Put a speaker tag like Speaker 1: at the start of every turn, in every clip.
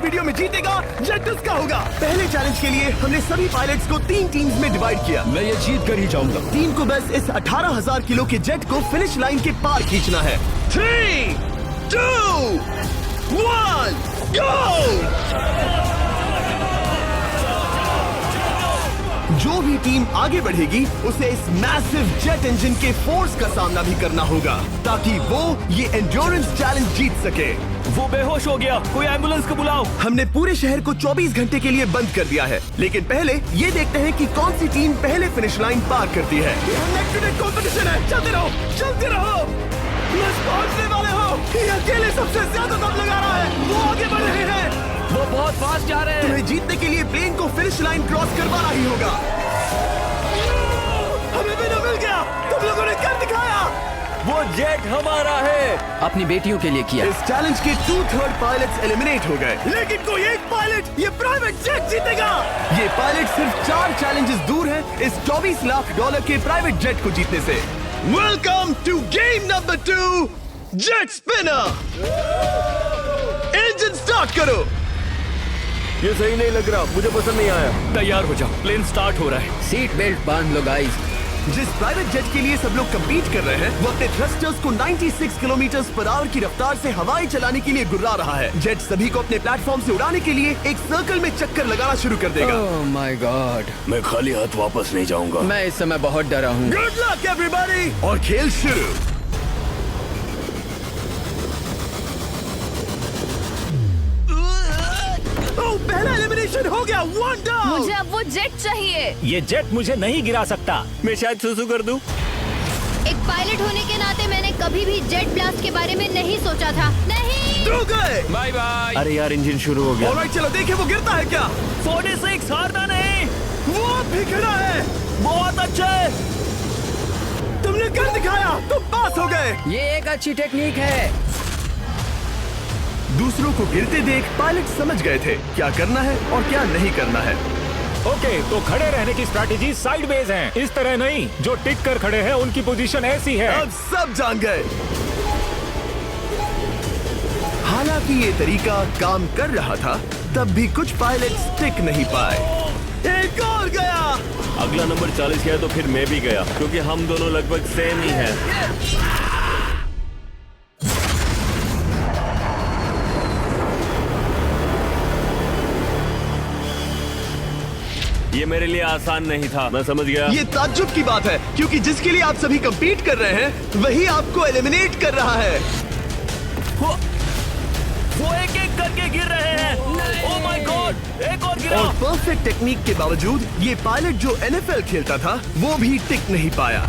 Speaker 1: Video में जीतेगा jet उसका होगा। पहले चैलेंज के लिए हमने सभी पायलट्स को 3 टीम्स में डिवाइड किया।
Speaker 2: मैं ये जीत कर ही जाऊंगा।
Speaker 1: टीम को बस इस 18,000 किलो के जेट को फिनिश लाइन के पार खींचना है। 3, 2, 1, गो! जो भी टीम आगे बढ़ेगी उसे इस मैसिव जेट इंजन के फोर्स का सामना भी करना होगा ताकि वो ये एंड्योरेंस चैलेंज जीत सके।
Speaker 2: वो बेहोश हो गया, कोई एम्बुलेंस को बुलाओ।
Speaker 1: हमने पूरे शहर को 24 घंटे के लिए बंद कर दिया है, लेकिन पहले ये देखते हैं कि कौन सी टीम पहले फिनिश लाइन पार करती है। कंपटीशन है, चलते रहो, चलते रहो। पहुंचने वाले हो। ये अकेले सबसे ज्यादा दम लगा रहा है, वो आगे बढ़ रहे हैं।
Speaker 2: वो बहुत फास्ट जा रहे हैं।
Speaker 1: तुम्हें जीतने के लिए प्लेन को फिनिश लाइन क्रॉस करवाना ही होगा। हमें भी मिल गया, तुम लोगों ने कर दिखाया।
Speaker 2: वो जेट हमारा है। अपनी बेटियों के लिए किया।
Speaker 1: इस चैलेंज के 2/3 पायलट्स एलिमिनेट हो गए, लेकिन कोई एक पायलट ये प्राइवेट जेट जीतेगा। ये पायलट सिर्फ 4 चैलेंजेस दूर है इस $24 लाख के प्राइवेट जेट को जीतने से। Welcome to game number 2, jet spinner. Engine start करो।
Speaker 2: ये सही नहीं लग रहा, मुझे पसंद नहीं आया। तैयार हो जाओ, प्लेन स्टार्ट हो रहा है। सीट बेल्ट बांध लो गाइस।
Speaker 1: जिस प्राइवेट जेट के लिए सब लोग कम्पीट कर रहे हैं वो अपने थ्रस्टर्स को 96 किलोमीटर पर आवर की रफ्तार से हवाई चलाने के लिए गुर्रा रहा है। जेट सभी को अपने प्लेटफॉर्म से उड़ाने के लिए एक सर्कल में चक्कर लगाना शुरू कर देगा।
Speaker 2: ओह माय गॉड,
Speaker 3: मैं खाली हाथ वापस नहीं जाऊंगा।
Speaker 2: मैं इस समय बहुत डरा हूँ।
Speaker 1: गुड लक एवरीबॉडी, और खेल शुरू। पहला एलिमिनेशन हो गया, 1 डाउन।
Speaker 4: मुझे अब वो जेट चाहिए।
Speaker 3: ये जेट मुझे नहीं गिरा सकता। मैं शायद सुसु कर दूं।
Speaker 4: एक पायलट होने के नाते मैंने कभी भी जेट ब्लास्ट के बारे में नहीं सोचा था। नहीं।
Speaker 1: ड्रू गए।
Speaker 2: Bye bye.
Speaker 3: अरे यार, इंजन शुरू हो गया।
Speaker 1: ऑलराइट, चलो देखें वो गिरता है क्या।
Speaker 2: 46 हारना नहीं।
Speaker 1: वो भी खड़ा है।
Speaker 2: बहुत अच्छे।
Speaker 1: तुमने कर दिखाया, तुम पास हो गए।
Speaker 2: ये एक अच्छी टेक्निक है।
Speaker 1: दूसरों को गिरते देख पायलट समझ गए थे क्या करना है और क्या नहीं करना है।
Speaker 5: ओके, तो खड़े रहने की स्ट्रैटेजी साइडवेज है, इस तरह नहीं। जो टिक कर खड़े हैं उनकी पोजीशन ऐसी है।
Speaker 1: अब सब जान गए। हालांकि ये तरीका काम कर रहा था, तब भी कुछ पायलट टिक नहीं पाए। एक और गया।
Speaker 3: अगला नंबर 40 गया तो फिर मैं भी गया, क्योंकि हम दोनों लगभग सेम ही हैं। ये मेरे लिए आसान नहीं था, मैं समझ गया।
Speaker 1: ये ताज्जुब की बात है, क्योंकि जिसके लिए आप सभी कंपीट कर रहे हैं वही आपको एलिमिनेट कर रहा है।
Speaker 2: वो एक एक करके गिर रहे हैं। ओह माय गॉड, एक और गिरा।
Speaker 1: और परफेक्ट टेक्निक के बावजूद ये पायलट जो NFL खेलता था वो भी टिक नहीं पाया।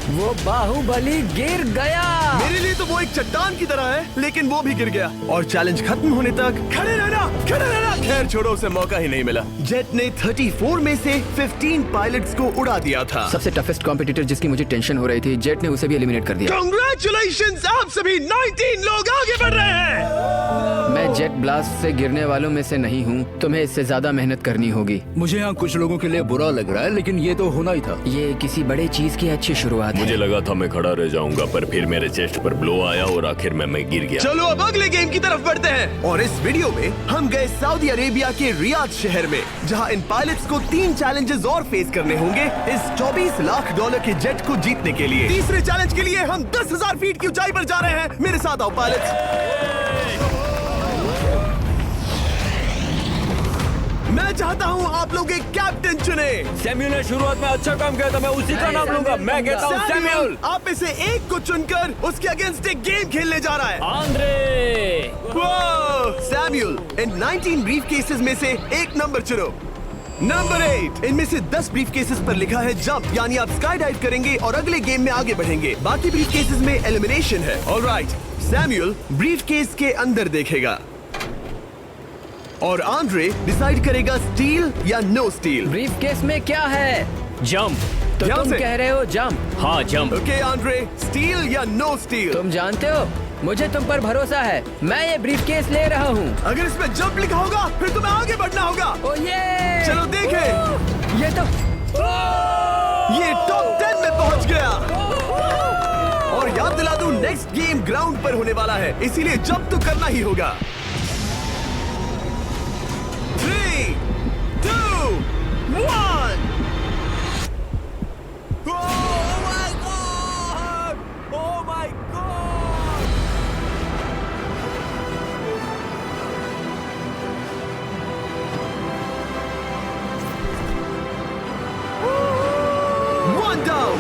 Speaker 2: वो बाहुबली गिर गया।
Speaker 1: मेरे लिए तो वो एक चट्टान की तरह है, लेकिन वो भी गिर गया। और चैलेंज खत्म होने तक खड़े रहना, खड़े रहना। खैर छोड़ो, उसे मौका ही नहीं मिला। जेट ने 34 में से 15 पायलट्स को उड़ा दिया था।
Speaker 2: सबसे टफेस्ट कॉम्पिटिटर जिसकी मुझे टेंशन हो रही थी, जेट ने उसे भी एलिमिनेट कर दिया।
Speaker 1: कांग्रेचुलेशंस, आप सभी 19 लोग आगे बढ़ रहे हैं।
Speaker 2: मैं जेट ब्लास्ट से गिरने वालों में से नहीं हूँ। तुम्हें इससे ज्यादा मेहनत करनी होगी।
Speaker 6: मुझे यहाँ कुछ लोगों के लिए बुरा लग रहा है, लेकिन ये तो होना ही था।
Speaker 2: ये किसी बड़े चीज की अच्छी शुरुआत है।
Speaker 3: मुझे लगा था मैं खड़ा रह जाऊंगा, पर फिर मेरे चेस्ट पर ब्लो आया और आखिर में मैं गिर गया।
Speaker 1: चलो अब अगले गेम की तरफ बढ़ते हैं। और इस वीडियो में हम गए सऊदी अरेबिया के रियाद शहर में, जहां इन पायलट्स को 3 चैलेंजेस और फेस करने होंगे इस $24 लाख के जेट को जीतने के लिए। तीसरे चैलेंज के लिए हम 10,000 फीट की ऊंचाई पर जा रहे हैं। मेरे साथ आओ पायलट्स। मैं चाहता हूँ आप लोग एक कैप्टन चुने।
Speaker 3: सैम्यूल ने शुरुआत में अच्छा काम किया था, मैं उसी का नाम लूंगा। मैं कहता हूँ सैम्यूल।
Speaker 1: आप में से एक को चुनकर उसके अगेंस्ट एक गेम खेलने जा रहा है।
Speaker 3: आंद्रे।
Speaker 1: सैम्यूल, इन 19 ब्रीफ केसेस में से एक नंबर चुनो। नंबर 8। इनमें से 10 ब्रीफ केसेस पर लिखा है जंप, यानी आप स्काई डाइव करेंगे और अगले गेम में आगे बढ़ेंगे। बाकी ब्रीफ केसेस में एलिमिनेशन है। ऑलराइट, सैम्यूल ब्रीफ केस के अंदर देखेगा और आंद्रे डिसाइड करेगा स्टील या नो स्टील।
Speaker 2: ब्रीफ केस में क्या है?
Speaker 3: जंप।
Speaker 2: तो
Speaker 1: ध्यान
Speaker 2: तुम
Speaker 1: से।
Speaker 2: कह रहे हो जंप?
Speaker 3: हाँ, जंप।
Speaker 1: ओके आंद्रे, स्टील या नो स्टील?
Speaker 2: तुम जानते हो, मुझे तुम पर भरोसा है। मैं ये ब्रीफ केस ले रहा हूँ।
Speaker 1: अगर इसमें जंप लिखा होगा फिर तुम्हें आगे बढ़ना होगा।
Speaker 2: ओ ये
Speaker 1: चलो देखें।
Speaker 2: ये तो
Speaker 1: ये टॉप 10 में पहुंच गया। और याद दिला दूं, नेक्स्ट गेम ग्राउंड पर होने वाला है, इसीलिए जंप तो करना ही होगा। 3, 2, 1।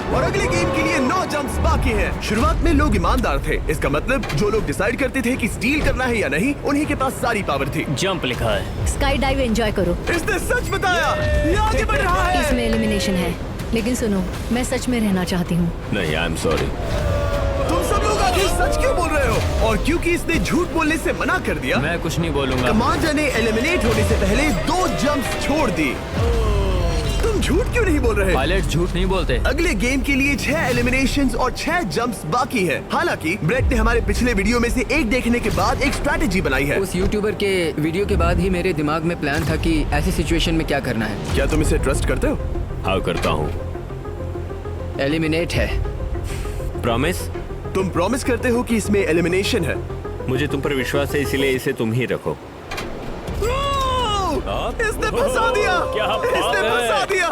Speaker 1: और अगले गेम के लिए 9 जंप्स बाकी हैं। शुरुआत में लोग ईमानदार थे, इसका मतलब जो लोग डिसाइड करते थे कि स्टील करना है या नहीं, उन्हीं के पास सारी पावर थी।
Speaker 3: जंप लिखा है।
Speaker 7: स्काई डाइव एंजॉय करो।
Speaker 1: इसने सच बताया, ये आगे बढ़ रहा है।
Speaker 7: इसमें एलिमिनेशन है, लेकिन सुनो, मैं सच में रहना चाहती हूँ।
Speaker 3: नहीं, आई एम सॉरी।
Speaker 1: तुम सब लोग आखिर सच क्यों बोल रहे हो? और क्योंकि इसने झूठ बोलने से मना कर दिया,
Speaker 3: मैं कुछ नहीं बोलूंगा।
Speaker 1: कमांडर ने एलिमिनेट होने से पहले 2 जंप्स छोड़ दी। तुम झूठ क्यों नहीं बोल रहे?
Speaker 2: पायलट झूठ नहीं बोलते।
Speaker 1: अगले गेम के लिए 6 एलिमिनेशंस और 6 जंप्स बाकी हैं। हालांकि ब्रेट ने हमारे पिछले वीडियो में से एक देखने के बाद एक स्ट्रैटेजी बनाई है।
Speaker 2: उस यूट्यूबर के वीडियो के बाद ही मेरे दिमाग में प्लान था कि ऐसी सिचुएशन में क्या करना है।
Speaker 1: क्या तुम इसे ट्रस्ट करते हो?
Speaker 3: हाँ, करता हूँ।
Speaker 2: एलिमिनेट है।
Speaker 3: प्रॉमिस?
Speaker 1: तुम प्रॉमिस करते हो कि इसमें एलिमिनेशन है?
Speaker 3: मुझे तुम पर विश्वास है, इसलिए इसे तुम ही रखो।
Speaker 1: इसने फंसा दिया। इसने फंसा दिया।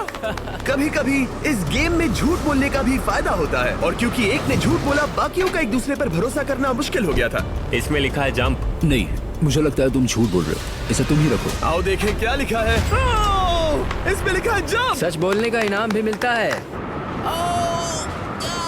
Speaker 1: कभी-कभी इस गेम में झूठ बोलने का भी फायदा होता है, और क्योंकि एक ने झूठ बोला, बाकियों का एक दूसरे पर भरोसा करना मुश्किल हो गया था।
Speaker 3: इसमें लिखा है जंप।
Speaker 6: नहीं, मुझे लगता है तुम झूठ बोल रहे हो, इसे तुम ही रखो।
Speaker 1: आओ देखें क्या लिखा है। इसमें लिखा है जंप।
Speaker 2: सच बोलने का इनाम भी मिलता है।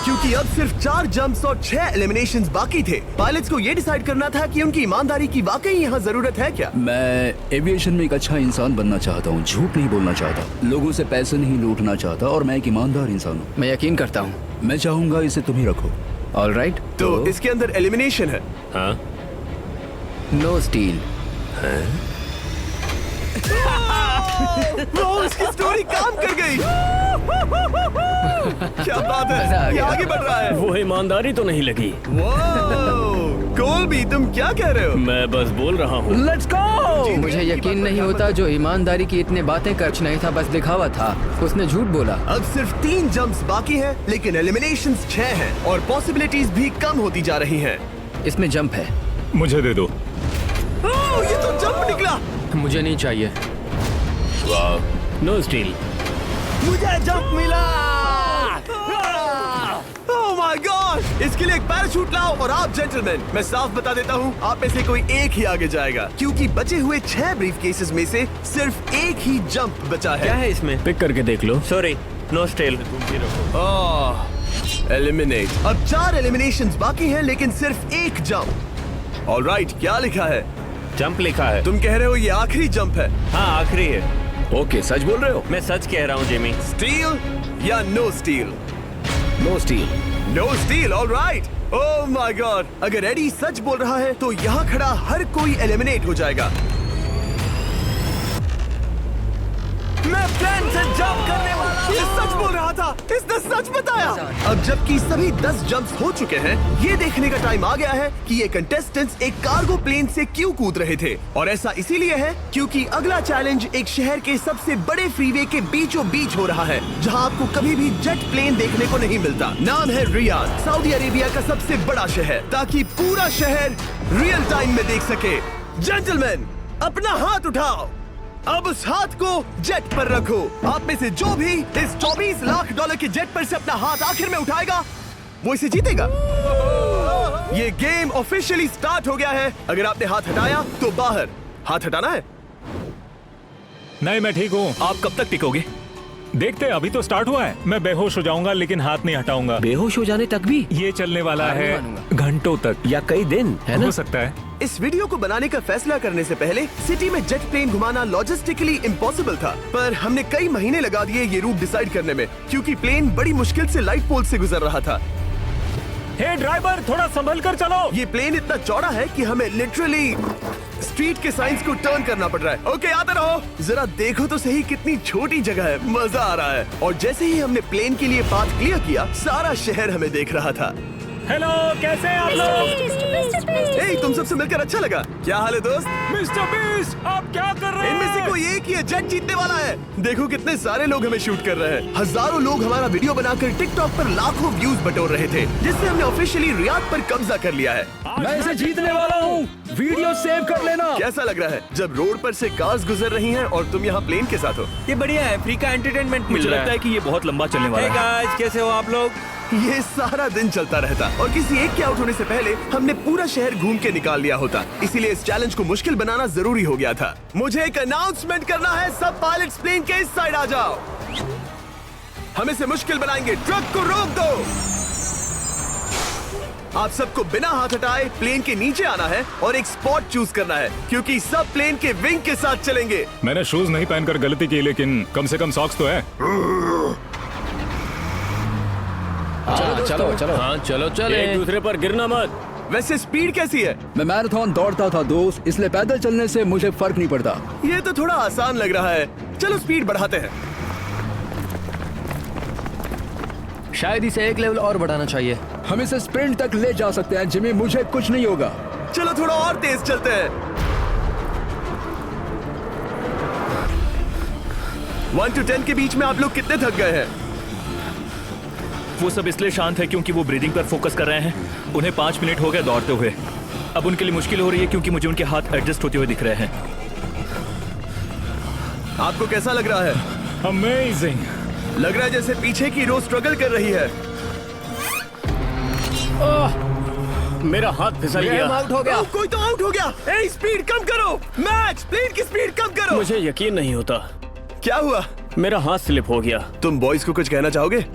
Speaker 1: क्योंकि अब सिर्फ 4 जंप्स और 6 एलिमिनेशंस बाकी थे, पायलट्स को ये डिसाइड करना था कि उनकी ईमानदारी की वाकई यहाँ जरूरत है क्या।
Speaker 6: मैं एविएशन में एक अच्छा इंसान बनना चाहता हूँ, झूठ नहीं बोलना चाहता, लोगों से पैसे नहीं लूटना चाहता, और मैं एक ईमानदार इंसान हूँ।
Speaker 2: मैं यकीन करता हूँ।
Speaker 6: मैं चाहूंगा इसे तुम ही रखो।
Speaker 2: ऑलराइट,
Speaker 1: तो इसके अंदर एलिमिनेशन है।
Speaker 3: हाँ,
Speaker 2: नो स्टील।
Speaker 1: इसकी स्टोरी काम कर गई। क्या बात
Speaker 2: मजा आ
Speaker 1: है, ये
Speaker 2: गया।
Speaker 1: आगे बढ़ रहा है।
Speaker 3: वो ईमानदारी तो नहीं लगी।
Speaker 1: कोलबी, तुम क्या कह रहे हो?
Speaker 3: मैं बस बोल रहा हूँ।
Speaker 2: Let's go. मुझे यकीन नहीं होता, जो ईमानदारी की इतने बातें कर नहीं था, बस दिखावा था। उसने झूठ बोला।
Speaker 1: अब सिर्फ 3 जंप्स बाकी हैं, लेकिन एलिमिनेशंस 6 हैं, और पॉसिबिलिटीज भी कम होती जा रही हैं।
Speaker 2: इसमें जंप है।
Speaker 5: मुझे दे दो।
Speaker 1: ओह, ये तो जंप निकला।
Speaker 2: मुझे नहीं चाहिए।
Speaker 3: No steel.
Speaker 1: मुझे जंप मिला। ओह माय गॉड! इसके लिए एक पैराशूट लाओ, और आप जेंटलमैन, मैं साफ बता देता हूँ, आप में से कोई एक ही आगे जाएगा, क्योंकि बचे हुए 6 ब्रीफ केसेस में से सिर्फ एक ही जंप बचा है।
Speaker 3: क्या है इसमें? पिक करके देख लो। Sorry, no still.
Speaker 1: एलिमिनेट। अब 4 एलिमिनेशंस बाकी हैं, लेकिन सिर्फ एक जंप। ऑलराइट, क्या लिखा है?
Speaker 3: जंप लिखा है।
Speaker 1: तुम कह रहे हो ये आखिरी जंप है?
Speaker 3: हाँ, आखिरी है।
Speaker 6: ओके, सच बोल रहे हो?
Speaker 3: मैं सच कह रहा हूँ जिमी।
Speaker 1: स्टील या no steal?
Speaker 6: No steal.
Speaker 1: No steal, alright. Oh my god! अगर एडी सच बोल रहा है, तो यहाँ खड़ा हर कोई एलिमिनेट हो जाएगा। मैं प्लेन से जंप करने वाला। ये सच बोल रहा था, इसने सच बताया। अब जबकि सभी 10 जंप्स हो चुके हैं, ये देखने का टाइम आ गया है कि ये कंटेस्टेंट्स एक कार्गो प्लेन से क्यों कूद रहे थे। और ऐसा इसीलिए है क्योंकि अगला चैलेंज एक शहर के सबसे बड़े फ्रीवे के बीचों बीच हो रहा है, जहां आपको कभी भी जेट प्लेन देखने को नहीं मिलता। नाम है रियाद, सऊदी अरेबिया का सबसे बड़ा शहर, ताकि पूरा शहर रियल टाइम में देख सके। जेंटलमैन, अपना हाथ उठाओ। अब उस हाथ को जेट पर रखो। आप में से जो भी इस $24 लाख के जेट पर से अपना हाथ आखिर में उठाएगा, वो इसे जीतेगा। ये गेम ऑफिशियली स्टार्ट हो गया है। अगर आपने हाथ हटाया तो बाहर। हाथ हटाना है?
Speaker 5: नहीं, मैं ठीक हूँ।
Speaker 3: आप कब तक टिकोगे?
Speaker 5: देखते हैं, अभी तो स्टार्ट हुआ है। मैं बेहोश हो जाऊंगा, लेकिन हाथ नहीं हटाऊंगा।
Speaker 3: बेहोश हो जाने तक भी?
Speaker 5: ये चलने वाला
Speaker 2: हार नहीं
Speaker 5: है
Speaker 2: मानूंगा।
Speaker 5: घंटों तक
Speaker 3: या कई दिन, है ना?
Speaker 5: हो सकता है।
Speaker 1: इस वीडियो को बनाने का फैसला करने से पहले सिटी में जेट प्लेन घुमाना लॉजिस्टिकली इम्पॉसिबल था, पर हमने कई महीने लगा दिए ये रूट डिसाइड करने में, क्योंकि प्लेन बड़ी मुश्किल से लाइट पोल से गुजर रहा था।
Speaker 5: हे ड्राइवर, थोड़ा संभल कर चलो।
Speaker 1: ये प्लेन इतना चौड़ा है कि हमें लिटरली स्ट्रीट के साइंस को टर्न करना पड़ रहा है। ओके, आते रहो। जरा देखो तो सही कितनी छोटी जगह है, मजा आ रहा है। और जैसे ही हमने प्लेन के लिए पाथ क्लियर किया, सारा शहर हमें देख रहा था।
Speaker 5: हेलो, कैसे हैं आप लोग?
Speaker 1: ए, तुम सबसे मिलकर अच्छा लगा। क्या हाल है दोस्त?
Speaker 5: मिस्टर बीस्ट, आप क्या कर रहे
Speaker 1: इनमें से
Speaker 5: हैं?
Speaker 1: कोई एक ही है जेट जीतने वाला है। देखो कितने सारे लोग हमें शूट कर रहे हैं। हजारों लोग हमारा वीडियो बनाकर टिकटॉक पर लाखों व्यूज बटोर रहे थे, जिससे हमने ऑफिशियली रियाद पर कब्जा कर लिया है।
Speaker 6: मैं इसे जीतने वाला हूँ। वीडियो सेव कर लेना।
Speaker 1: कैसा लग रहा है जब रोड पर से कार्स गुजर रही हैं और तुम यहाँ प्लेन के साथ हो?
Speaker 3: ये बढ़िया है, फ्री का एंटरटेनमेंट मिल
Speaker 2: मुझे
Speaker 3: रहा
Speaker 2: लगता है कि ये बहुत लंबा चलने वाला
Speaker 3: Hey
Speaker 2: है।
Speaker 3: guys, कैसे हो आप लोग?
Speaker 1: ये सारा दिन चलता रहता और किसी एक के आउट होने से पहले हमने पूरा शहर घूम के निकाल लिया होता। इसीलिए इस चैलेंज को मुश्किल बनाना जरूरी हो गया था। मुझे एक अनाउंसमेंट करना है, सब पायलट्स प्लेन के इस साइड आ जाओ। हम इसे मुश्किल बनाएंगे, ट्रक को रोक दो। आप सबको बिना हाथ हटाए प्लेन के नीचे आना है और एक स्पॉट चूज करना है, क्योंकि सब प्लेन के विंग के साथ चलेंगे।
Speaker 5: मैंने शूज नहीं पहनकर गलती की, लेकिन कम से कम सॉक्स तो है।
Speaker 6: चलो।
Speaker 2: हाँ चलो चले।
Speaker 3: एक दूसरे पर गिरना मत।
Speaker 1: वैसे स्पीड कैसी है?
Speaker 6: मैं मैराथन दौड़ता था दोस्त, इसलिए पैदल चलने से मुझे फर्क नहीं पड़ता।
Speaker 1: ये तो थोड़ा आसान लग रहा है। चलो स्पीड बढ़ाते हैं।
Speaker 2: शायद इसे एक लेवल और बढ़ाना चाहिए।
Speaker 6: हम इसे स्प्रिंट तक ले जा सकते हैं जिम्मी, मुझे कुछ नहीं होगा।
Speaker 1: चलो थोड़ा और तेज चलते हैं। 1 to 10 के बीच में आप लोग कितने थक गए हैं?
Speaker 8: वो सब इसलिए शांत है क्योंकि वो ब्रीदिंग पर फोकस कर रहे हैं। उन्हें 5 मिनट हो गए दौड़ते हुए। अब उनके लिए मुश्किल हो रही है क्योंकि मुझे उनके हाथ एडजस्ट होते हुए दिख रहे हैं।
Speaker 1: आपको कैसा लग रहा है?
Speaker 5: अमेजिंग।
Speaker 1: लग रहा है जैसे पीछे की रो स्ट्रगल कर रही है।
Speaker 3: मेरा हाथ फिसल गया।
Speaker 2: आउट हो गया।
Speaker 1: कोई तो आउट हो गया। ए, स्पीड कम करो। मैक्स, प्लेन की स्पीड कम करो।
Speaker 3: मुझे यकीन नहीं होता,
Speaker 1: क्या हुआ?
Speaker 3: मेरा हाथ स्लिप हो गया।
Speaker 1: तुम बॉयज को कुछ कहना चाहोगे?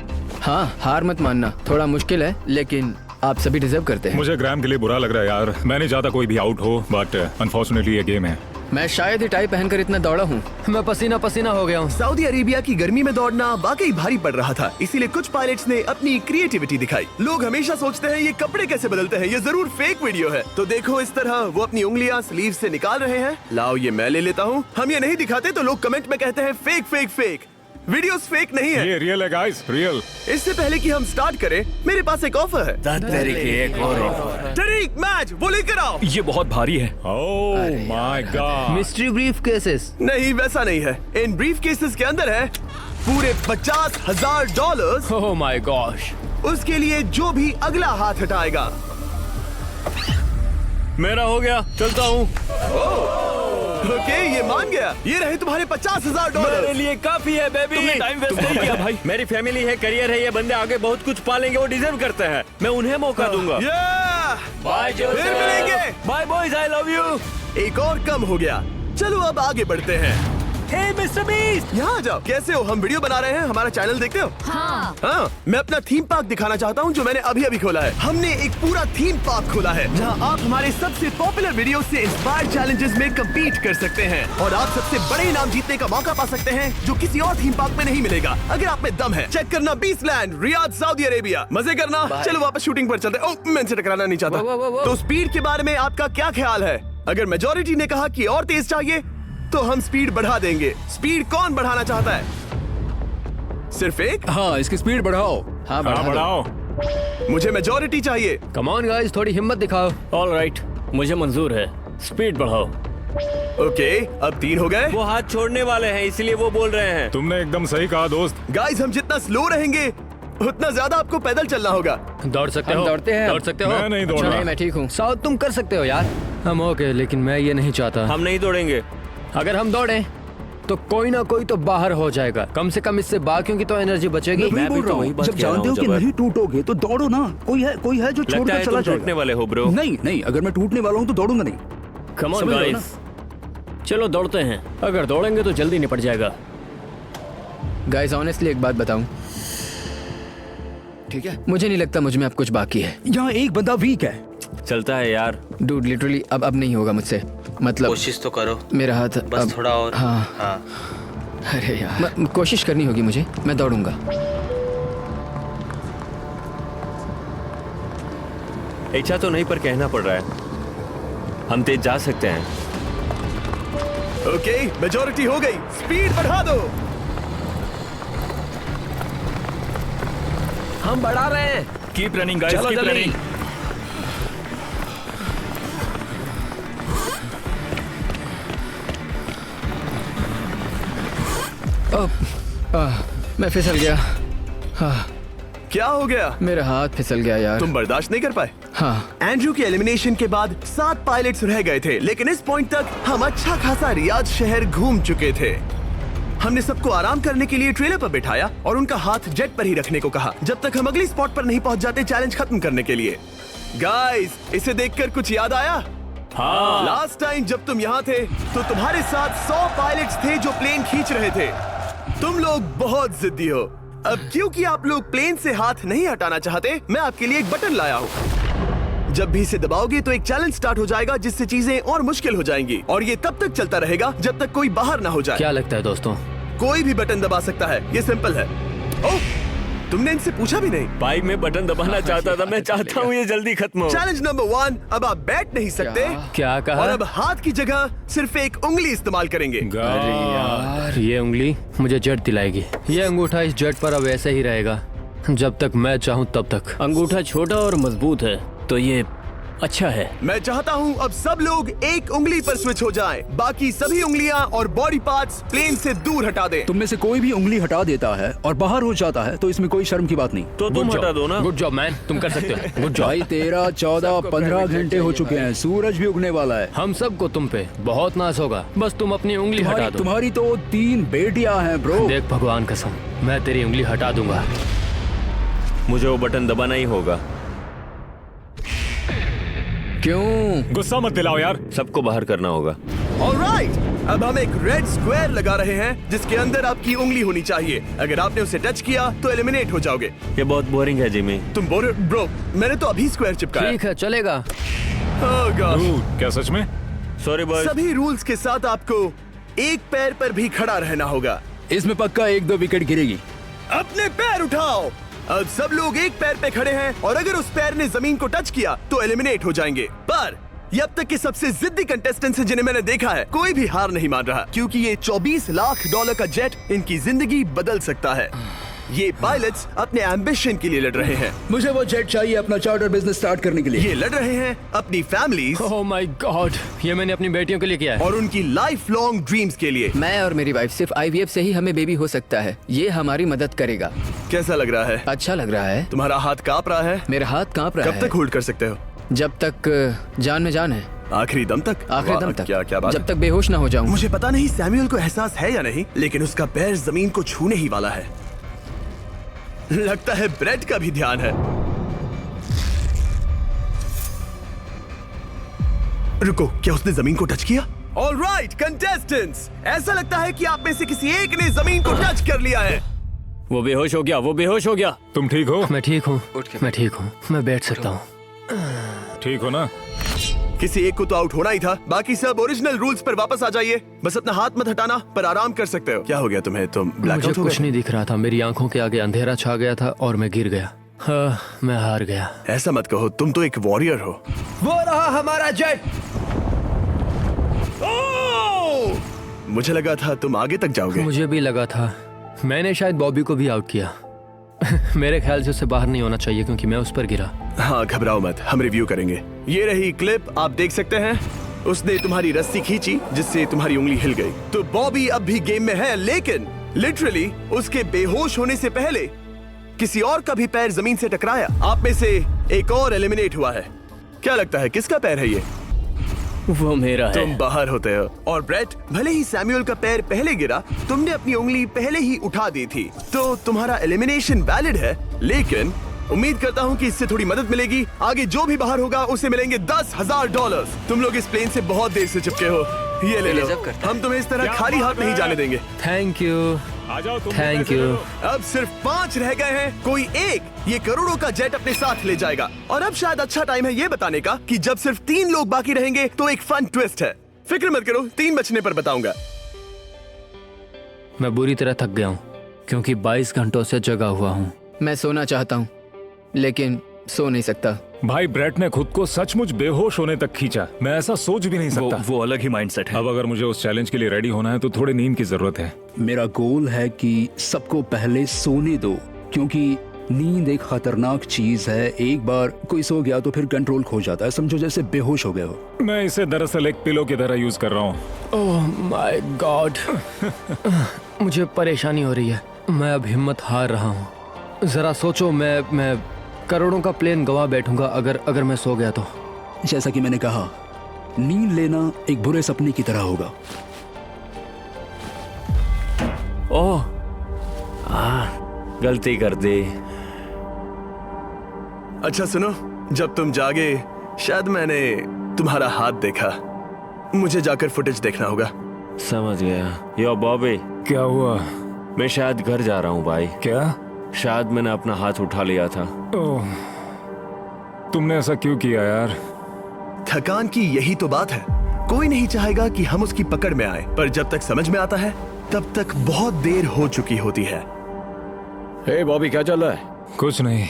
Speaker 2: हाँ, हार मत मानना। थोड़ा मुश्किल है, लेकिन आप सभी डिजर्व करते हैं।
Speaker 5: मुझे ग्राम के लिए बुरा लग रहा है यार। मैं नहीं चाहता कोई भी आउट हो, बट अनफॉर्चुनेटली ये गेम है।
Speaker 2: मैं शायद ही टाई पहनकर इतना दौड़ा हूँ। मैं पसीना पसीना हो गया हूँ।
Speaker 1: सऊदी अरेबिया की गर्मी में दौड़ना वाकई भारी पड़ रहा था, इसीलिए कुछ पायलट्स ने अपनी क्रिएटिविटी दिखाई। लोग हमेशा सोचते हैं ये कपड़े कैसे बदलते हैं, ये जरूर फेक वीडियो है। तो देखो इस तरह वो अपनी उंगलियां स्लीव से निकाल रहे हैं। लाओ ये मैं ले लेता हूँ। हम ये नहीं दिखाते तो लोग कमेंट में कहते हैं fake fake fake. Videos fake नहीं है।
Speaker 5: ये रियल है गाइस, रियल।
Speaker 1: इससे पहले कि हम स्टार्ट करें, मेरे पास एक ऑफर है। तरीक मैच वो लेकर आओ।
Speaker 8: ये बहुत भारी है।
Speaker 5: ओह my God.
Speaker 2: Mystery brief cases.
Speaker 1: नहीं वैसा नहीं है। इन ब्रीफ केसेस के अंदर है पूरे $50,000।
Speaker 2: Oh my gosh.
Speaker 1: उसके लिए जो भी अगला हाथ हटाएगा।
Speaker 3: मेरा हो गया, चलता हूँ।
Speaker 1: ओके, ये मान गया। ये रहे तुम्हारे $50,000।
Speaker 3: मेरे लिए काफी है बेबी।
Speaker 8: तुमने टाइम वेस्ट नहीं किया भाई।
Speaker 3: मेरी फैमिली है, करियर है, ये बंदे आगे बहुत कुछ पालेंगे, वो डिजर्व करते हैं। मैं उन्हें मौका दूंगा।
Speaker 1: बाय फिर मिलेंगे।
Speaker 3: Bye boys, I love you.
Speaker 1: एक और कम हो गया। चलो अब आगे बढ़ते हैं।
Speaker 3: हे मिस्टर बीस्ट,
Speaker 1: यहाँ आ जाओ। कैसे हो? हम वीडियो बना रहे हैं, हमारा चैनल देखते हो? हाँ, मैं अपना थीम पार्क दिखाना चाहता हूँ जो मैंने अभी अभी खोला है। हमने एक पूरा थीम पार्क खोला है जहाँ आप हमारे सबसे पॉपुलर वीडियो से इंस्पायर्ड चैलेंजेस में कम्पीट कर सकते हैं और आप सबसे बड़े इनाम जीतने का मौका पा सकते हैं जो किसी और थीम पार्क में नहीं मिलेगा। अगर आप में दम है, चेक करना beast land, Riyadh, Saudi Arabia. मजे करना। चलो वापस शूटिंग पर चलते हैं। मैं इनसे टकराना नहीं चाहता। तो स्पीड के बारे में आपका क्या ख्याल है? अगर मेजोरिटी ने कहा कि और तेज चाहिए तो हम स्पीड बढ़ा देंगे। स्पीड कौन बढ़ाना चाहता है? सिर्फ एक?
Speaker 6: हाँ, इसकी स्पीड बढ़ाओ।
Speaker 2: हाँ,
Speaker 5: हाँ, बढ़ाओ।
Speaker 1: मुझे मेजोरिटी चाहिए।
Speaker 2: कम ऑन गाइस, थोड़ी हिम्मत दिखाओ।
Speaker 3: ऑलराइट, मुझे मंजूर है। स्पीड बढ़ाओ।
Speaker 1: ओके, अब 3 हो गए।
Speaker 3: वो हाथ छोड़ने वाले हैं, इसलिए वो बोल रहे हैं।
Speaker 5: तुमने एकदम सही कहा दोस्त।
Speaker 1: गाइस, हम जितना स्लो रहेंगे उतना ज्यादा आपको पैदल चलना होगा।
Speaker 3: दौड़ सकते
Speaker 2: हम
Speaker 3: हो?
Speaker 2: दौड़ते हैं।
Speaker 3: दौड़ सकते हो?
Speaker 5: मैं नहीं दौड़
Speaker 2: अच्छा,
Speaker 5: रहा।
Speaker 2: नहीं, मैं ठीक हूँ। साउथ तुम कर सकते हो यार। हम ओके, लेकिन मैं ये नहीं चाहता।
Speaker 3: हम नहीं दौड़ेंगे।
Speaker 2: अगर हम दौड़े तो कोई ना कोई तो बाहर हो जाएगा। कम से कम इससे बाकियों की तो एनर्जी बचेगी।
Speaker 6: मैं बोल रहा हूँ, जब जानते हो कि नहीं टूटोगे तो दौड़ो ना। कोई है जो
Speaker 3: लगता
Speaker 6: छोड़कर
Speaker 3: है
Speaker 6: चला
Speaker 3: तुम टूटने
Speaker 6: जाएगा।
Speaker 3: वाले हो ब्रो।
Speaker 6: नहीं, अगर मैं टूटने वाला हूँ तो दौड़ूंगा नहीं।
Speaker 3: कम ऑन
Speaker 6: समझ रहे हो
Speaker 3: गाइस, चलो दौड़ते हैं। अगर दौड़ेंगे तो जल्दी निपट जाएगा।
Speaker 2: गाइस ऑनेस्टली एक बात बताऊं,
Speaker 6: ठीक है,
Speaker 2: मुझे नहीं लगता मुझ में अब कुछ बाकी है।
Speaker 6: यहाँ एक बंदा वीक है।
Speaker 3: चलता है यार।
Speaker 2: डूड लिटरली अब नहीं होगा मुझसे। मतलब
Speaker 9: कोशिश तो करो,
Speaker 2: मेरा हाथ
Speaker 9: बस
Speaker 2: अब
Speaker 9: थोड़ा और।
Speaker 2: हाँ। अरे यार, कोशिश करनी होगी मुझे। मैं दौड़ूंगा।
Speaker 3: इच्छा तो नहीं पर कहना पड़ रहा है। हम तेज जा सकते हैं।
Speaker 1: ओके, मेजोरिटी हो गई। स्पीड बढ़ा दो।
Speaker 2: हम बढ़ा रहे हैं।
Speaker 8: कीप रनिंग गाइस,
Speaker 2: चलो
Speaker 8: कीप
Speaker 2: जल्दी।
Speaker 8: रनिंग।
Speaker 2: मैं फिसल गया।
Speaker 1: क्या हो गया?
Speaker 2: मेरा हाथ फिसल गया यार।
Speaker 1: तुम बर्दाश्त नहीं कर पाए?
Speaker 2: हाँ।
Speaker 1: एंड्रू के एलिमिनेशन के बाद 7 पायलट्स रह गए थे, लेकिन इस पॉइंट तक हम अच्छा खासा रियाद शहर घूम चुके थे। हमने सबको आराम करने के लिए ट्रेलर पर बिठाया और उनका हाथ जेट पर ही रखने को कहा जब तक हम अगली स्पॉट पर नहीं पहुंच जाते चैलेंज खत्म करने के लिए। गाइस, इसे देखकर कुछ याद आया?
Speaker 3: हाँ।
Speaker 1: लास्ट टाइम जब तुम यहाँ थे तो तुम्हारे साथ 100 पायलट्स थे जो प्लेन खींच रहे थे। तुम लोग बहुत जिद्दी हो। अब क्योंकि आप लोग प्लेन से हाथ नहीं हटाना चाहते, मैं आपके लिए एक बटन लाया हूँ। जब भी इसे दबाओगे तो एक चैलेंज स्टार्ट हो जाएगा जिससे चीजें और मुश्किल हो जाएंगी और ये तब तक चलता रहेगा जब तक कोई बाहर ना हो जाए।
Speaker 2: क्या लगता है दोस्तों?
Speaker 1: कोई भी बटन दबा सकता है, ये सिंपल है। ओह, तुमने इनसे पूछा भी नहीं।
Speaker 3: भाई मैं बटन दबाना चाहता था, मैं चाहता हूँ ये जल्दी खत्म हो।
Speaker 1: चैलेंज नंबर 1, अब आप बैठ नहीं सकते।
Speaker 2: क्या कहा?
Speaker 1: और अब हाथ की जगह सिर्फ एक उंगली इस्तेमाल करेंगे।
Speaker 5: अरे
Speaker 2: यार, ये उंगली मुझे जेट दिलाएगी। ये अंगूठा इस जेट पर अब ऐसे ही रहेगा जब तक मैं चाहूँ तब तक।
Speaker 3: अंगूठा छोटा और मजबूत है तो ये अच्छा है।
Speaker 1: मैं चाहता हूँ अब सब लोग एक उंगली पर स्विच हो जाएं। बाकी सभी उंगलियां और बॉडी पार्ट्स प्लेन से दूर हटा दें।
Speaker 6: तुम में से कोई भी उंगली हटा देता है और बाहर हो जाता है तो इसमें कोई शर्म की बात नहीं।
Speaker 3: तो तुम हटा दो ना।
Speaker 2: गुड जॉब मैन, तुम कर सकते हो। Good job.
Speaker 6: भाई 13, 14, 15 घंटे हो चुके हैं, सूरज भी उगने वाला है।
Speaker 2: हम सबको तुम पे बहुत नाज होगा, बस तुम अपनी उंगली हटा दो।
Speaker 6: तुम्हारी तो 3 बेटियां हैं ब्रो।
Speaker 2: देख भगवान कसम, मैं तेरी उंगली हटा दूंगा।
Speaker 3: मुझे वो बटन दबाना ही होगा।
Speaker 2: क्यों?
Speaker 5: गुस्सा मत दिलाओ यार।
Speaker 3: सबको बाहर करना होगा।
Speaker 1: ऑलराइट, अब हम एक रेड स्क्वायर लगा रहे हैं जिसके अंदर आपकी उंगली होनी चाहिए। अगर आपने उसे टच किया तो एलिमिनेट हो जाओगे।
Speaker 3: ये बहुत बोरिंग है जिमी।
Speaker 1: तुम ब्रो, मैंने तो अभी स्क्वायर चिपकाया।
Speaker 2: ठीक है, चलेगा।
Speaker 1: Oh gosh।
Speaker 5: क्या सच में?
Speaker 3: Sorry boy.
Speaker 1: सभी रूल्स के साथ आपको एक पैर पर भी खड़ा रहना होगा।
Speaker 6: इसमें पक्का 1-2 विकेट गिरेगी।
Speaker 1: अपने पैर उठाओ। अब सब लोग एक पैर पे खड़े हैं और अगर उस पैर ने जमीन को टच किया तो एलिमिनेट हो जाएंगे। पर ये अब तक के सबसे जिद्दी कंटेस्टेंट्स हैं जिन्हें मैंने देखा है। कोई भी हार नहीं मान रहा क्योंकि ये $24 लाख का जेट इनकी जिंदगी बदल सकता है। ये पायलट्स अपने एम्बिशन के लिए लड़ रहे हैं।
Speaker 6: मुझे वो जेट चाहिए अपना चार्टर बिजनेस स्टार्ट करने के लिए।
Speaker 1: ये लड़ रहे हैं अपनी फैमिलीज
Speaker 2: ओह माय गॉड, ये मैंने अपनी बेटियों के लिए किया है।
Speaker 1: और उनकी लाइफ लॉन्ग ड्रीम्स के लिए।
Speaker 9: मैं और मेरी वाइफ सिर्फ IVF से ही हमें बेबी हो सकता है। ये हमारी मदद करेगा।
Speaker 1: कैसा लग रहा है?
Speaker 9: अच्छा लग रहा है।
Speaker 1: तुम्हारा हाथ कांप रहा है?
Speaker 9: मेरा हाथ कांप रहा है।
Speaker 1: कब तक होल्ड कर सकते हो?
Speaker 9: जब तक जान में जान है।
Speaker 1: आखिरी दम तक?
Speaker 9: आखिरी
Speaker 1: वाह,
Speaker 9: दम तक।
Speaker 1: क्या बात
Speaker 9: जब
Speaker 1: है।
Speaker 9: तक बेहोश ना हो जाऊं।
Speaker 1: मुझे पता नहीं सैमुअल को एहसास है या नहीं, लेकिन उसका पैर जमीन को छूने ही वाला है। लगता है ब्रेड का भी ध्यान है। रुको, क्या उसने जमीन को टच किया? ऑलराइट कंटेस्टेंट्स, ऐसा लगता है कि आप में से किसी एक ने जमीन को टच कर लिया है।
Speaker 3: वो बेहोश हो गया, वो बेहोश हो गया।
Speaker 5: तुम ठीक हो?
Speaker 2: मैं ठीक हूँ, मैं ठीक हूँ, मैं बैठ सकता हूँ।
Speaker 5: ठीक हो ना?
Speaker 1: किसी एक को तो आउट होना ही था। बाकी सब ओरिजिनल रूल्स पर वापस आ जाइए। बस अपना हाथ मत हटाना, पर आराम कर सकते हो। क्या हो गया तुम्हें? तुम
Speaker 2: मुझे
Speaker 1: ब्लैकआउट हो
Speaker 2: कुछ
Speaker 1: गए?
Speaker 2: नहीं दिख रहा था, मेरी आंखों के आगे अंधेरा छा गया था और मैं गिर गया। हाँ, मैं हार गया।
Speaker 1: ऐसा मत कहो, तुम तो एक वॉरियर हो।
Speaker 9: वो रहा हमारा जेट।
Speaker 1: मुझे लगा था तुम आगे तक जाओगे।
Speaker 2: मुझे भी लगा था। मैंने शायद बॉबी को भी आउट किया। मेरे ख्याल से उसे बाहर नहीं होना चाहिए क्योंकि मैं उस पर गिरा।
Speaker 1: हाँ, घबराओ मत, हम रिव्यू करेंगे। ये रही क्लिप, आप देख सकते हैं। उसने तुम्हारी रस्सी खींची जिससे तुम्हारी उंगली हिल गई। तो बॉबी अब भी गेम में है, लेकिन लिटरली उसके बेहोश होने से पहले किसी और का भी पैर जमीन से टकराया। आप में से एक और एलिमिनेट हुआ है। क्या लगता है किसका पैर है ये?
Speaker 3: वो मेरा है।
Speaker 1: तुम बाहर होते हो। और ब्रेट, भले ही सैमुअल का पैर पहले गिरा, तुमने अपनी उंगली पहले ही उठा दी थी, तो तुम्हारा एलिमिनेशन वैलिड है। लेकिन उम्मीद करता हूँ कि इससे थोड़ी मदद मिलेगी। आगे जो भी बाहर होगा उसे मिलेंगे $10,000। तुम लोग इस प्लेन से बहुत देर से चिपके हो। ये ले लो, हम तुम्हें इस तरह खाली हाथ नहीं जाने देंगे।
Speaker 2: थैंक यू,
Speaker 5: आ जाओ तुम।
Speaker 2: Thank you.
Speaker 1: अब सिर्फ 5 रह गए हैं। कोई एक ये करोड़ों का जेट अपने साथ ले जाएगा। और अब शायद अच्छा टाइम है ये बताने का कि जब सिर्फ 3 लोग बाकी रहेंगे तो एक फन ट्विस्ट है। फिक्र मत करो, 3 बचने पर बताऊंगा।
Speaker 2: मैं बुरी तरह थक गया हूँ क्योंकि 22 घंटों से जगा हुआ हूँ।
Speaker 9: मैं सोना चाहता हूँ लेकिन सो नहीं सकता।
Speaker 5: भाई ब्रेट ने खुद को सचमुच बेहोश होने तक खींचा। मैं ऐसा सोच भी नहीं सकता।
Speaker 8: वो अलग ही माइंडसेट है।
Speaker 5: अब अगर मुझे उस चैलेंज के लिए रेडी होना है तो थोड़ी नींद की जरूरत है।
Speaker 6: मेरा गोल है कि सबको पहले सोने दो, क्योंकि नींद एक खतरनाक चीज है। एक बार कोई सो गया तो फिर कंट्रोल खो जाता है, समझो जैसे बेहोश हो गए हो।
Speaker 5: मैं इसे दरअसल एक पिलो की तरह यूज कर रहा हूँ।
Speaker 2: ओह माय गॉड, मुझे परेशानी हो रही है। मैं अब हिम्मत हार रहा हूँ। जरा सोचो, मैं करोड़ों का प्लेन गवा बैठूंगा अगर मैं सो गया तो।
Speaker 6: जैसा कि मैंने कहा, नींद लेना एक बुरे सपने की तरह होगा।
Speaker 3: ओह, गलती कर दी।
Speaker 1: अच्छा सुनो, जब तुम जागे शायद मैंने तुम्हारा हाथ देखा। मुझे जाकर फुटेज देखना होगा।
Speaker 3: समझ गया। यो बॉबी,
Speaker 5: क्या हुआ?
Speaker 3: मैं शायद घर जा रहा हूँ भाई।
Speaker 5: क्या?
Speaker 3: शायद मैंने अपना हाथ उठा लिया था।
Speaker 5: ओह, तुमने ऐसा क्यों किया यार?
Speaker 1: थकान की यही तो बात है। कोई नहीं चाहेगा कि हम उसकी पकड़ में आए, पर जब तक समझ में आता है तब तक बहुत देर हो चुकी होती है।
Speaker 2: हे बॉबी, क्या चल रहा है?
Speaker 5: कुछ नहीं।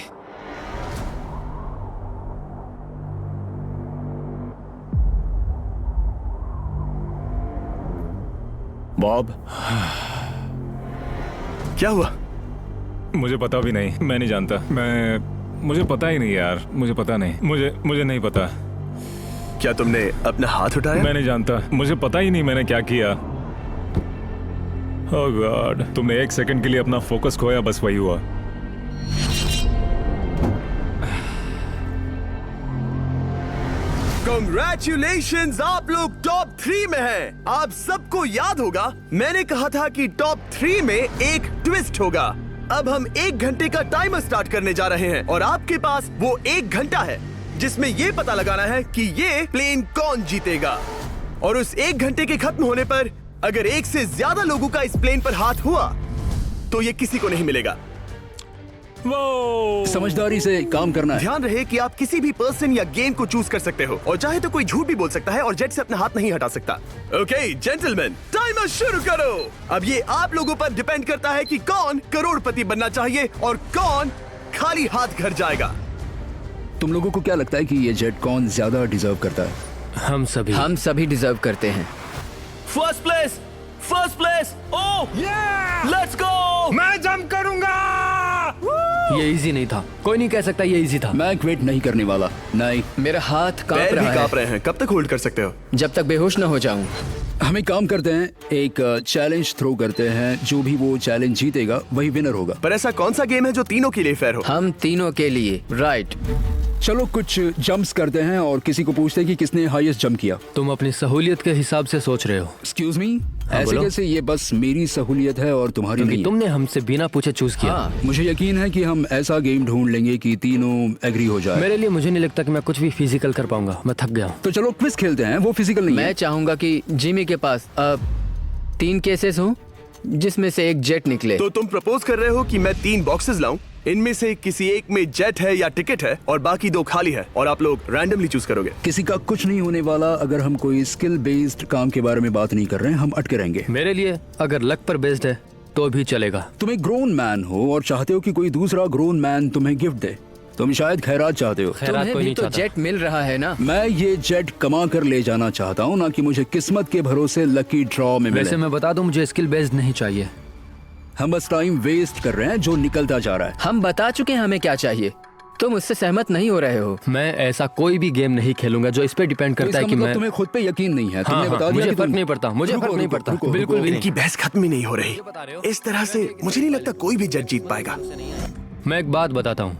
Speaker 3: बॉब,
Speaker 1: क्या हुआ?
Speaker 5: मुझे पता भी नहीं, मैं नहीं जानता। मुझे पता ही नहीं यार, मुझे पता नहीं, मुझे नहीं पता।
Speaker 1: क्या तुमने अपना हाथ उठाया?
Speaker 5: मैं नहीं जानता, मुझे पता ही नहीं मैंने क्या किया। ओह गॉड, तुमने एक सेकंड के लिए अपना फोकस खोया, बस वही हुआ।
Speaker 1: Congratulations, आप लोग टॉप 3 में हैं। आप सबको याद होगा मैंने कहा था कि टॉप 3 में एक ट्विस्ट होगा। अब हम 1 घंटे का टाइमर स्टार्ट करने जा रहे हैं और आपके पास वो 1 घंटा है जिसमें ये पता लगाना है कि ये प्लेन कौन जीतेगा। और उस 1 घंटे के खत्म होने पर अगर 1 से ज्यादा लोगों का इस प्लेन पर हाथ हुआ तो ये किसी को नहीं मिलेगा।
Speaker 6: समझदारी से काम करना है।
Speaker 1: ध्यान रहे कि आप किसी भी पर्सन या गेम को चूज कर सकते हो और चाहे तो कोई झूठ भी बोल सकता है और जेट से अपना हाथ नहीं हटा सकता। ओके जेंटलमैन, टाइमर शुरू करो। अब ये आप लोगों पर डिपेंड करता है कि कौन करोड़पति बनना चाहिए और कौन खाली हाथ घर जाएगा।
Speaker 6: तुम लोगों को क्या लगता है कि ये जेट कौन ज्यादा डिजर्व करता है?
Speaker 2: हम सभी डिजर्व करते हैं।
Speaker 8: First place. Oh let's go.
Speaker 5: मैं जंप करूंगा।
Speaker 2: ये इजी नहीं था, कोई नहीं कह सकता ये इजी था।
Speaker 6: मैं क्विट नहीं करने वाला। नहीं,
Speaker 9: मेरा हाथ कांप
Speaker 1: पैर भी
Speaker 9: रहा
Speaker 1: कांप
Speaker 9: है।
Speaker 1: रहे हैं। कब तक होल्ड कर सकते हो?
Speaker 9: जब तक बेहोश न हो जाऊं।
Speaker 6: हम एक काम करते हैं, एक चैलेंज थ्रो करते हैं। जो भी वो चैलेंज जीतेगा वही विनर होगा।
Speaker 1: पर ऐसा कौन सा गेम है जो तीनों के लिए फेयर हो?
Speaker 9: हम तीनों के लिए। राइट।
Speaker 6: चलो कुछ जंप्स करते हैं और किसी को पूछते हैं कि किसने हाईएस्ट जंप किया।
Speaker 2: तुम अपनी सहूलियत के हिसाब से सोच रहे हो।
Speaker 6: एक्सक्यूज मी, ऐसे
Speaker 2: बोलो।
Speaker 6: कैसे? ये बस मेरी सहूलियत है और तुम्हारी
Speaker 2: क्योंकि
Speaker 6: नहीं।
Speaker 2: तुमने हमसे बिना पूछे चूज किया।
Speaker 9: हाँ।
Speaker 6: मुझे यकीन है कि हम ऐसा गेम ढूंढ लेंगे कि तीनों एग्री हो जाए।
Speaker 2: मेरे लिए मुझे नहीं लगता कि मैं कुछ भी फिजिकल कर पाऊंगा, मैं थक गया हूँ।
Speaker 6: तो चलो क्विज खेलते हैं, वो फिजिकल नहीं
Speaker 9: मैं
Speaker 6: है।
Speaker 9: चाहूंगा कि जिमी के पास 3 केसेस हों जिसमें से एक जेट निकले।
Speaker 1: तो तुम प्रपोज कर रहे हो कि मैं 3 बॉक्सेस लाऊं, इनमें से किसी एक में जेट है या टिकट है और बाकी 2 खाली है और आप लोग रैंडमली चूज करोगे।
Speaker 6: किसी का कुछ नहीं होने वाला। अगर हम कोई स्किल बेस्ड काम के बारे में बात नहीं कर रहे हैं, हम अटके रहेंगे।
Speaker 2: मेरे लिए अगर लक पर बेस्ड है तो भी चलेगा।
Speaker 6: तुम एक ग्रोन मैन हो और चाहते हो कि कोई दूसरा ग्रोन मैन तुम्हें गिफ्ट दे। तुम शायद खैरात चाहते हो।
Speaker 2: खैरात
Speaker 9: तुम्हें
Speaker 2: कोई
Speaker 9: भी
Speaker 2: नहीं
Speaker 9: तो
Speaker 2: चाहता।
Speaker 9: जेट मिल रहा है ना।
Speaker 6: मैं ये जेट कमा कर ले जाना चाहता हूँ, ना कि मुझे किस्मत के भरोसे लकी ड्रॉ में
Speaker 2: वैसे
Speaker 6: मिले।
Speaker 2: मैं बता दूं, मुझे स्किल बेस्ड नहीं चाहिए।
Speaker 6: हम बस टाइम वेस्ट कर रहे हैं जो निकलता जा रहा है।
Speaker 9: हम बता चुके हैं हमें क्या चाहिए। तुम उससे सहमत नहीं हो रहे हो।
Speaker 2: मैं ऐसा कोई भी गेम नहीं खेलूंगा जो इस पे डिपेंड
Speaker 6: तो
Speaker 2: करता है
Speaker 6: इसका
Speaker 2: कि
Speaker 6: मतलब
Speaker 2: मैं
Speaker 6: तुम्हें खुद पे यकीन नहीं है। तुमने
Speaker 2: हाँ,
Speaker 6: बता दिया
Speaker 2: मुझे
Speaker 6: कि
Speaker 2: फर्क
Speaker 6: तुम-
Speaker 2: नहीं पड़ता, मुझे
Speaker 6: रुको,
Speaker 2: फर्क नहीं
Speaker 6: रुको,
Speaker 2: पड़ता,
Speaker 6: रुको,
Speaker 2: बिल्कुल
Speaker 6: रुको,
Speaker 2: भी नहीं।
Speaker 1: इनकी बहस खत्म ही नहीं हो रही। इस तरह से मुझे नहीं लगता कोई भी जेट जीत पाएगा।
Speaker 2: मैं एक बात बताता हूँ,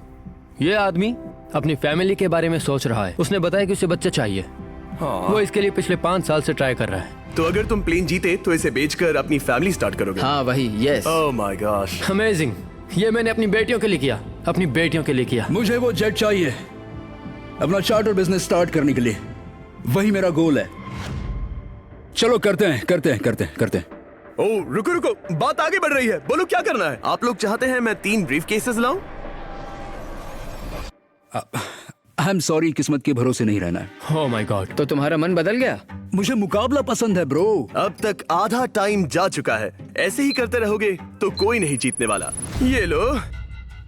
Speaker 2: ये आदमी अपनी फैमिली के बारे में सोच रहा है। उसने बताया कि उसे बच्चे चाहिए। वो इसके लिए पिछले 5 साल से ट्राई कर रहा है।
Speaker 1: तो अगर तुम प्लेन जीते तो इसे बेचकर अपनी फैमिली स्टार्ट करोगे?
Speaker 9: हाँ वही, yes.
Speaker 1: Oh my gosh.
Speaker 2: Amazing. ये मैंने अपनी बेटियों के लिए किया, अपनी बेटियों के लिए किया।
Speaker 6: मुझे वो जेट चाहिए अपना चार्टर बिजनेस स्टार्ट करने के लिए। वही मेरा गोल है। चलो करते हैं।
Speaker 1: ओह रुको, बात आगे बढ़ रही है। बोलो क्या करना है? आप लोग चाहते हैं मैं 3 ब्रीफ केसेस लाऊं?
Speaker 6: आई एम सॉरी, किस्मत के भरोसे नहीं रहना है।
Speaker 2: ओह माय गॉड।
Speaker 9: तो तुम्हारा मन बदल गया?
Speaker 6: मुझे मुकाबला पसंद है ब्रो।
Speaker 1: अब तक आधा टाइम जा चुका है। ऐसे ही करते रहोगे तो कोई नहीं जीतने वाला। ये लो,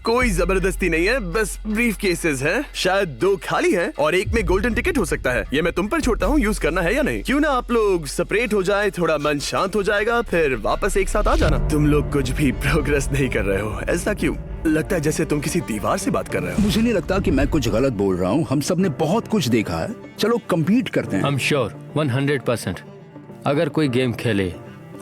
Speaker 1: कोई जबरदस्ती नहीं है, बस ब्रीफ केसेस हैं। शायद 2 खाली हैं और एक में गोल्डन टिकट हो सकता है। ये मैं तुम पर छोड़ता हूँ, यूज करना है या नहीं। क्यों ना आप लोग सेपरेट हो जाए, थोड़ा मन शांत हो जाएगा, फिर वापस एक साथ आ जाना। तुम लोग कुछ भी प्रोग्रेस नहीं कर रहे हो, ऐसा क्यों? लगता है जैसे तुम किसी दीवार से बात कर रहे हो।
Speaker 6: मुझे नहीं लगता कि मैं कुछ गलत बोल रहा हूँ। हम सब ने बहुत कुछ देखा है। चलो compete करते हैं।
Speaker 2: I'm sure 100%। अगर कोई गेम खेले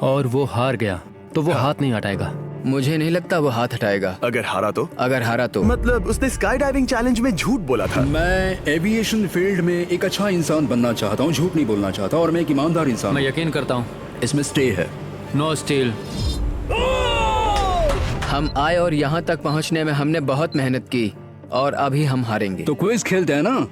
Speaker 2: और वो हार गया तो वो हाथ नहीं हटाएगा।
Speaker 9: मुझे नहीं लगता वो हाथ हटाएगा।
Speaker 1: अगर हारा तो?
Speaker 9: अगर हारा तो
Speaker 1: मतलब उसने स्काई डाइविंग चैलेंज में झूठ बोला था।
Speaker 6: मैं एविएशन फील्ड में एक अच्छा इंसान बनना चाहता हूँ, झूठ नहीं बोलना चाहता, और मैं एक ईमानदार इंसान
Speaker 2: मैं
Speaker 6: हूँ।
Speaker 2: यकीन करता हूँ।
Speaker 6: इसमें स्टे है।
Speaker 2: No steal.
Speaker 9: हम आए और यहाँ तक पहुँचने में हमने बहुत मेहनत की और अभी हम हारेंगे।
Speaker 6: तो क्विज खेलते हैं ना?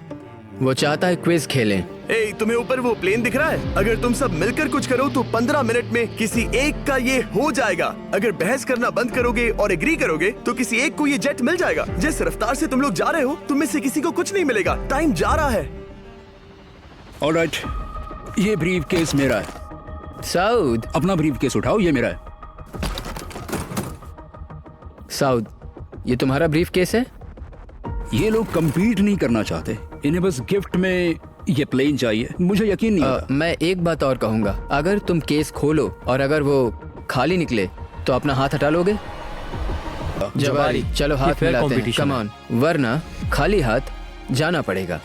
Speaker 9: वो चाहता है क्विज खेलें।
Speaker 1: ए, तुम्हें ऊपर वो प्लेन दिख रहा है? अगर तुम सब मिलकर कुछ करो तो 15 मिनट में किसी एक का ये हो जाएगा। अगर बहस करना बंद करोगे और एग्री करोगे तो किसी एक को ये जेट मिल जाएगा। जिस रफ्तार से तुम लोग जा रहे हो, तुम में से किसी को कुछ नहीं मिलेगा। टाइम जा रहा है।
Speaker 6: ऑलराइट, ये ब्रीफ केस मेरा है।
Speaker 9: साउद,
Speaker 6: अपना ब्रीफ केस उठाओ, ये मेरा है।
Speaker 9: साउद, ये तुम्हारा ब्रीफ केस है?
Speaker 6: ये लोग compete नहीं करना चाहते, इन्हें बस गिफ्ट में ये प्लेन चाहिए। मुझे यकीन नहीं होता।
Speaker 9: मैं एक बात और कहूंगा, अगर तुम केस खोलो और अगर वो खाली निकले तो अपना हाथ हटा लोगे? जवारी, चलो हाथ
Speaker 2: fair
Speaker 9: मिलाते हैं।
Speaker 2: competition
Speaker 9: कम ऑन, वरना खाली हाथ जाना पड़ेगा।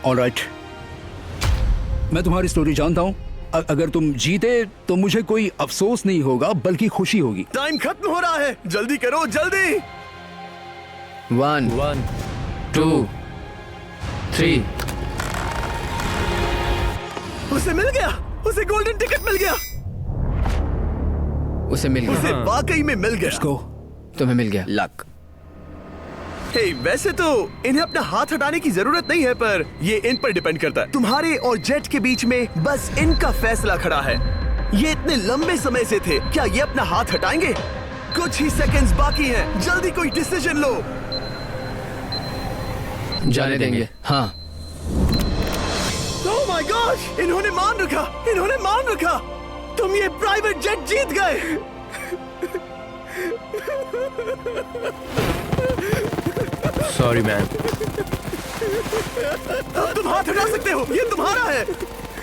Speaker 6: ऑलराइट, मैं तुम्हारी स्टोरी जानता हूँ। अगर तुम जीते तो मुझे कोई अफसोस नहीं होगा, बल्कि खुशी होगी।
Speaker 1: टाइम खत्म हो रहा है, जल्दी करो, जल्दी।
Speaker 9: 1 2 3।
Speaker 1: उसे मिल गया, उसे गोल्डन टिकट मिल गया।
Speaker 9: उसे मिल
Speaker 1: उसे
Speaker 9: गया।
Speaker 1: वाकई में मिल गया।
Speaker 6: इसको
Speaker 9: तुम्हें मिल गया। लक।
Speaker 1: हे, वैसे तो इन्हें अपना हाथ हटाने की जरूरत नहीं है, पर ये इन पर डिपेंड करता है। तुम्हारे और जेट के बीच में बस इनका फैसला खड़ा है। ये इतने लंबे समय से थे, क्या ये अपना हाथ हटाएंगे? कुछ ही सेकंड्स बाकी हैं, जल्दी कोई डिसीजन लो।
Speaker 9: जाने देंगे। हाँ।
Speaker 1: ओह माय गॉड, इन्होंने मान रखा, इन्होंने मान रखा। तुम ये प्राइवेट जेट जीत गए।
Speaker 2: Sorry man.
Speaker 1: अब तुम हाथ हटा सकते हो, ये तुम्हारा है,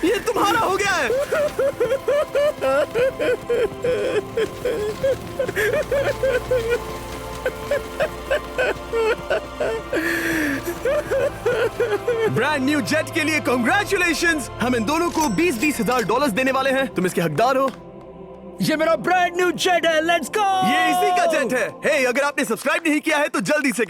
Speaker 1: ये तुम्हारा हो गया है। ब्रांड न्यू जेट के लिए कांग्रेचुलेशंस। हम इन दोनों को 20-20 हजार डॉलर्स देने वाले हैं। तुम इसके हकदार हो।
Speaker 6: ये मेरा ब्रांड न्यू जेट है, लेट्स गो।
Speaker 1: ये इसी का जेट है। हे, अगर आपने सब्सक्राइब नहीं किया है तो जल्दी से